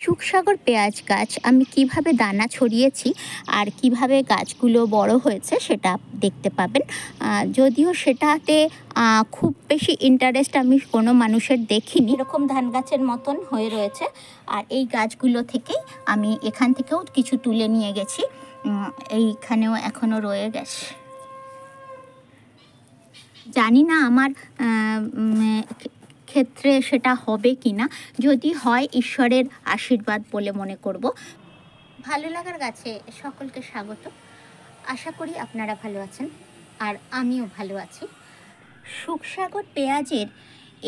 সুখসাগর পেঁয়াজ গাছ আমি কিভাবে দানা ছড়িয়েছি আর কিভাবে গাছগুলো বড় হয়েছে সেটা দেখতে পাবেন। যদিও সেটাতে খুব বেশি ইন্টারেস্ট আমি কোনো মানুষের দেখিনি। এরকম ধান গাছের মতন হয়ে রয়েছে। আর এই গাছগুলো থেকেই আমি এখান থেকেও কিছু তুলে নিয়ে গেছি। এইখানেও এখনও রয়ে গেছে। জানি না আমার ক্ষেত্রে সেটা হবে কি না। যদি হয় ঈশ্বরের আশীর্বাদ বলে মনে করব। ভালো লাগার গাছে সকলকে স্বাগত। আশা করি আপনারা ভালো আছেন আর আমিও ভালো আছি। সুখসাগর পেঁয়াজের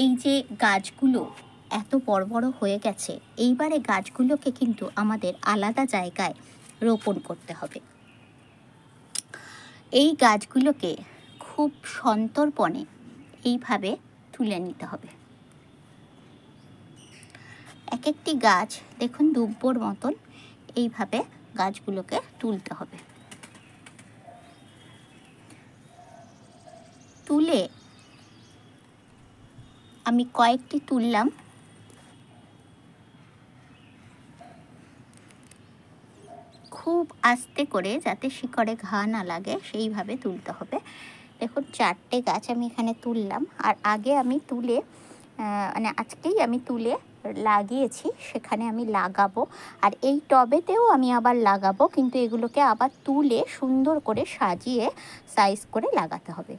এই যে গাছগুলো এত বড় বড় হয়ে গেছে, এইবারে গাছগুলোকে কিন্তু আমাদের আলাদা জায়গায় রোপণ করতে হবে। এই গাছগুলোকে খুব সন্তর্পণে এইভাবে তুলে নিতে হবে। এক একটি গাছ দেখুন দুব্বর মতন এইভাবে গাছগুলোকে তুলতে হবে। তুলে আমি কয়েকটি তুললাম। খুব আস্তে করে যাতে শিকড়ে ঘা না লাগে সেইভাবে তুলতে হবে। দেখুন 4টে গাছ আমি এখানে তুললাম। আর আগে আমি তুলে আজকেই আমি তুলে লাগিয়েছি, সেখানে আমি লাগাবো। আর এই টবেতেও আমি আবার লাগাবো, কিন্তু এগুলোকে আবার তুলে সুন্দর করে সাজিয়ে সাইজ করে লাগাতে হবে।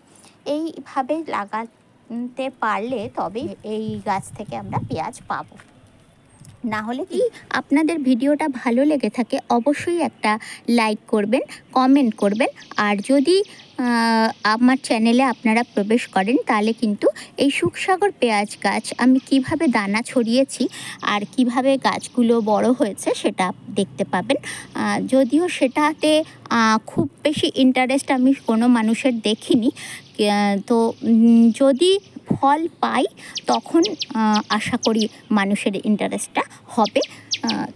এইভাবে লাগাতে পারলে তবেই এই গাছ থেকে আমরা পেঁয়াজ পাবো। না হলে কি আপনাদের ভিডিওটা ভালো লেগে থাকে অবশ্যই একটা লাইক করবেন, কমেন্ট করবেন। আর যদি আমার চ্যানেলে আপনারা প্রবেশ করেন তাহলে কিন্তু এই সুখসাগর পেঁয়াজ গাছ আমি কিভাবে দানা ছড়িয়েছি আর কিভাবে গাছগুলো বড় হয়েছে সেটা দেখতে পাবেন। যদিও সেটাতে খুব বেশি ইন্টারেস্ট আমি কোনো মানুষের দেখিনি, তো যদি ফল পাই তখন আশা করি মানুষের ইন্টারেস্টটা হবে।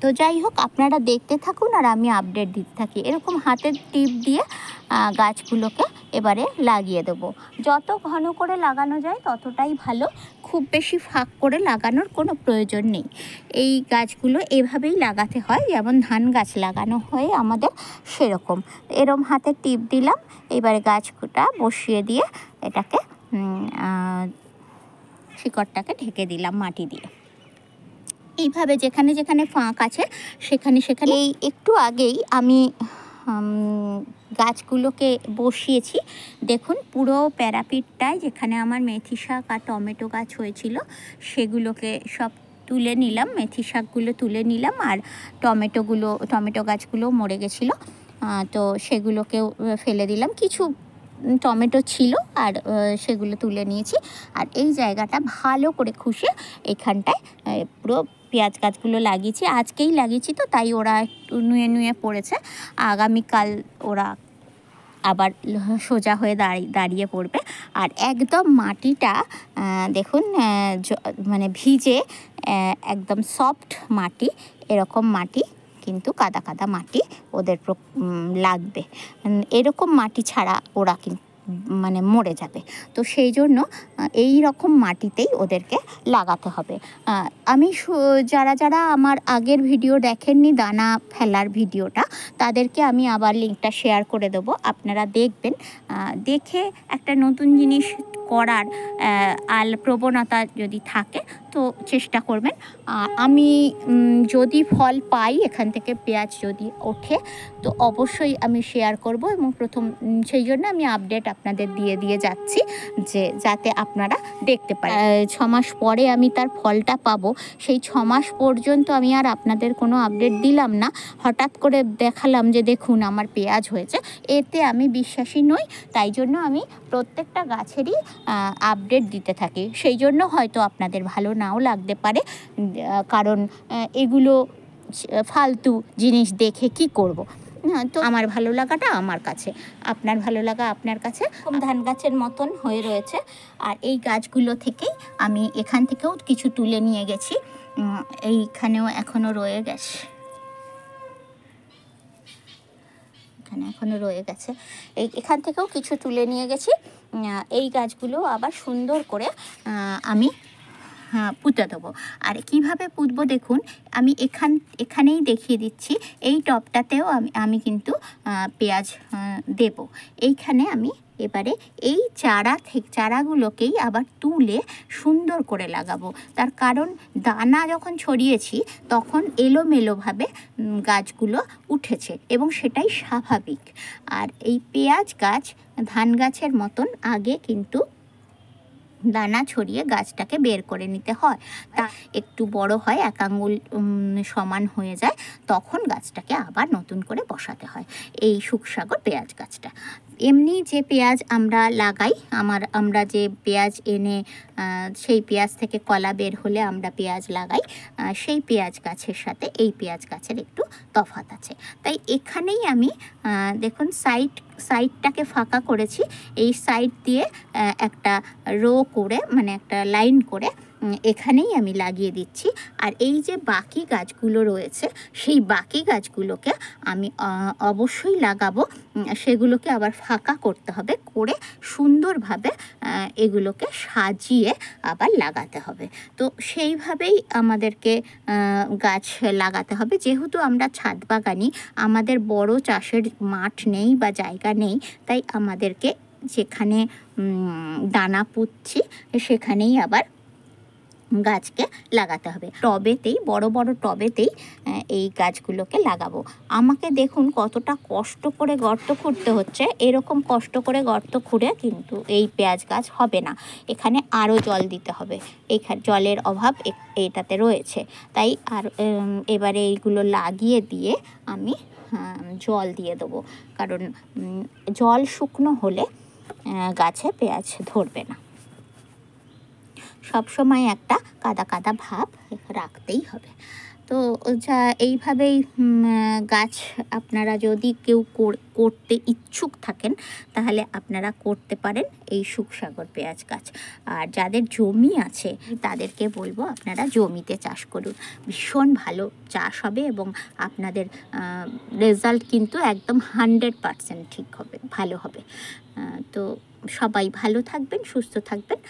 তো যাই হোক, আপনারা দেখতে থাকুন আর আমি আপডেট দিতে থাকি। এরকম হাতের টিপ দিয়ে গাছগুলোকে এবারে লাগিয়ে দেবো। যত ঘন করে লাগানো যায় ততটাই ভালো। খুব বেশি ফাঁক করে লাগানোর কোনো প্রয়োজন নেই। এই গাছগুলো এভাবেই লাগাতে হয়, যেমন ধান গাছ লাগানো হয় আমাদের সেরকম। এরম হাতে টিপ দিলাম, এবারে গাছটা বসিয়ে দিয়ে এটাকে শিকড়টাকে ঢেকে দিলাম মাটি দিয়ে। এইভাবে যেখানে যেখানে ফাঁক আছে সেখানে সেখানে এই একটু আগেই আমি গাছগুলোকে বসিয়েছি। দেখুন পুরো প্যারাপিটটায় যেখানে আমার মেথি শাক আর টমেটো গাছ হয়েছিল সেগুলোকে সব তুলে নিলাম, মেথি শাকগুলো তুলে নিলাম। আর টমেটো গাছগুলো মরে গেছিলো, তো সেগুলোকেও ফেলে দিলাম। কিছু টমেটো ছিল আর সেগুলো তুলে নিয়েছি। আর এই জায়গাটা ভালো করে খুশে এখানটায় পুরো পেঁয়াজ গাছগুলো লাগিয়েছি। আজকেই লাগিয়েছি, তো তাই ওরা একটু নুয়ে নুয়ে পড়েছে। আগামীকাল ওরা আবার সোজা হয়ে দাঁড়িয়ে পড়বে। আর একদম মাটিটা দেখুন মানে ভিজে একদম সফট মাটি, এরকম মাটি কিন্তু কাদা কাদা মাটি ওদের লাগবে। এরকম মাটি ছাড়া ওরা কিন্তু মানে মরে যাবে। তো সেই জন্য এই রকম মাটিতেই ওদেরকে লাগাতে হবে। আমি যারা যারা আমার আগের ভিডিও দেখেননি দানা ফেলার ভিডিওটা, তাদেরকে আমি আবার লিঙ্কটা শেয়ার করে দেবো। আপনারা দেখবেন, দেখে একটা নতুন জিনিস করার প্রবণতা যদি থাকে তো চেষ্টা করবেন। আমি যদি ফল পাই এখান থেকে, পেঁয়াজ যদি ওঠে তো অবশ্যই আমি শেয়ার করব। এবং সেই জন্য আমি আপডেট আপনাদের দিয়ে যাচ্ছি, যে যাতে আপনারা দেখতে পারেন। 6 মাস পরে আমি তার ফলটা পাবো, সেই 6 মাস পর্যন্ত আমি আর আপনাদের কোনো আপডেট দিলাম না। হঠাৎ করে দেখালাম যে দেখুন আমার পেঁয়াজ হয়েছে, এতে আমি বিশ্বাসী নই। তাই জন্য আমি প্রত্যেকটা গাছেরই আপডেট দিতে থাকি। সেই জন্য হয়তো আপনাদের ভালো নাও লাগতে পারে, কারণ এগুলো ফালতু জিনিস দেখে কি করব। তো আমার ভালো লাগাটা আমার কাছে, আপনার ভালো লাগা আপনার কাছে। ধান গাছের মতন হয়ে রয়েছে। আর এই গাছগুলো থেকেই আমি এখান থেকেও কিছু তুলে নিয়ে গেছি। এইখানেও এখনও রয়ে গেছে, এখনো রয়ে গেছে। এখান থেকেও কিছু তুলে নিয়ে গেছি। এই গাছগুলো আবার সুন্দর করে আমি পুঁতে দেবো। আর কিভাবে পুঁতবো দেখুন, আমি এখানেই দেখিয়ে দিচ্ছি। এই টবটাতেও আমি কিন্তু পেঁয়াজ দেব। এইখানে আমি এবারে এই চারাগুলোকেই আবার তুলে সুন্দর করে লাগাবো। তার কারণ দানা যখন ছড়িয়েছি তখন এলোমেলোভাবে গাছগুলো উঠেছে এবং সেটাই স্বাভাবিক। আর এই পেঁয়াজ গাছ ধান গাছের মতন আগে কিন্তু দানা ছড়িয়ে গাছটাকে বের করে নিতে হয়। তা একটু বড় হয়, 1 আঙ্গুল সমান হয়ে যায়, তখন গাছটাকে আবার নতুন করে বসাতে হয় এই শুকসাগর পেঁয়াজ গাছটা। এমনি যে পেঁয়াজ আমরা লাগাই, আমরা যে পেঁয়াজ এনে সেই পেঁয়াজ থেকে কলা বের হলে আমরা পেঁয়াজ লাগাই, সেই পেঁয়াজ গাছের সাথে এই পেঁয়াজ গাছের একটু তফাৎ আছে। তাই এখানেই আমি দেখুন সাইডটাকে ফাঁকা করেছি। এই সাইড দিয়ে একটা রো করে, মানে একটা লাইন করে এখানেই আমি লাগিয়ে দিচ্ছি। আর এই যে বাকি গাছগুলো রয়েছে সেই বাকি গাছগুলোকে আমি অবশ্যই লাগাবো। সেগুলোকে আবার ফাঁকা করতে হবে, করে সুন্দরভাবে এগুলোকে সাজিয়ে আবার লাগাতে হবে। তো সেইভাবেই আমাদেরকে গাছ লাগাতে হবে। যেহেতু আমরা ছাদ বাগানি, আমাদের বড় চাষের মাঠ নেই বা জায়গা নেই, তাই আমাদেরকে যেখানে দানা পুঁতছি সেখানেই আবার গাছকে লাগাতে হবে। টবেতেই, বড় বড় টবেতেই এই গাছগুলোকে লাগাবো। আমাকে দেখুন কতটা কষ্ট করে গর্ত খুঁড়তে হচ্ছে। এরকম কষ্ট করে গর্ত খুঁড়ে কিন্তু এই পেঁয়াজ গাছ হবে না। এখানে আরও জল দিতে হবে, এখানে জলের অভাব এটাতে রয়েছে। তাই আর এবারে এইগুলো লাগিয়ে দিয়ে আমি জল দিয়ে দেবো, কারণ জল শুকনো হলে গাছে পেঁয়াজ ধরবে না। সবসময় একটা কাদা কাদা ভাব রাখতেই হবে। তো এইভাবেই গাছ আপনারা যদি কেউ করতে ইচ্ছুক থাকেন তাহলে আপনারা করতে পারেন এই শুকসাগর পেঁয়াজ গাছ। আর যাদের জমি আছে তাদেরকে বলবো আপনারা জমিতে চাষ করুন, ভীষণ ভালো চাষ হবে এবং আপনাদের রেজাল্ট কিন্তু একদম 100% ঠিক হবে, ভালো হবে। তো সবাই ভালো থাকবেন, সুস্থ থাকবেন।